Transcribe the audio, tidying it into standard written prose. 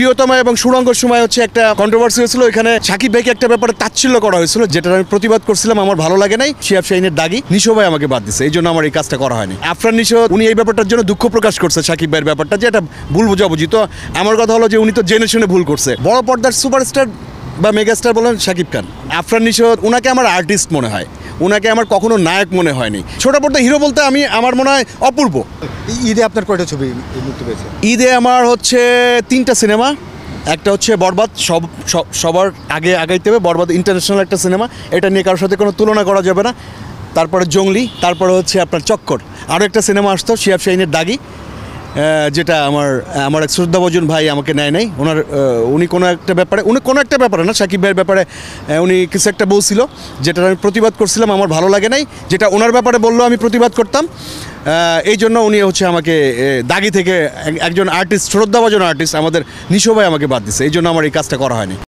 প্রিয়তমা এবং সুড়ঙ্গর সময় হচ্ছে একটা কন্ট্রোভার্সি হয়েছিল, এখানে সাকিব ভাইকে একটা ব্যাপারে তাচ্ছিল্য করা হয়েছিল, যেটা আমি প্রতিবাদ করছিলাম, আমার ভালো লাগে নাই। শিহাব শাহীনের দাগি নিশো ভাই আমাকে বাদ দিচ্ছে, এই জন্য আমার এই কাজটা করা হয়নি। আফরান নিশো উনি এই ব্যাপারটার জন্য দুঃখ প্রকাশ করছে, সাকিব ভাইয়ের ব্যাপারটা যে এটা ভুল বোঝাবুঝি। তো আমার কথা হলো যে উনি তো জেনে শুনে ভুল করছে। বড় পর্দার সুপারস্টার বা মেগাস্টার বলেন সাকিব খান, আফরান নিশো ওনাকে আমার আর্টিস্ট মনে হয়, ওনাকে আমার কখনো নায়ক মনে হয়নি। ছোট পর্দা হিরো বলতে আমার মনে হয় অপূর্ব। ঈদে আপনার কয়টা ছবি মুক্তি পেয়েছে? ঈদে আমার হচ্ছে 3টা সিনেমা। একটা হচ্ছে বরবাদ, সবার আগে আগাইতে হবে, বরবাদ ইন্টারন্যাশনাল একটা সিনেমা, এটা নিয়ে কারোর সাথে কোনো তুলনা করা যাবে না। তারপরে জঙ্গলি, তারপরে হচ্ছে আপনার চক্কর। আরও একটা সিনেমা আসতো শিহাব শাহীনের দাগি, যেটা আমার এক শ্রদ্ধাভাজন ভাই আমাকে নেয় নাই। উনি কোনো একটা ব্যাপারে না, সাকিব ভাইয়ের ব্যাপারে উনি কিছু একটা বলছিল, যেটা আমি প্রতিবাদ করছিলাম, আমার ভালো লাগে নাই। যেটা ওনার ব্যাপারে বললেও আমি প্রতিবাদ করতাম, এই জন্য উনি হচ্ছে আমাকে দাগি থেকে একজন আর্টিস্ট, শ্রদ্ধাভাজন আর্টিস্ট আমাদের নিশো ভাই আমাকে বাদ দিচ্ছে, এই জন্য আমার এই কাজটা করা হয়নি।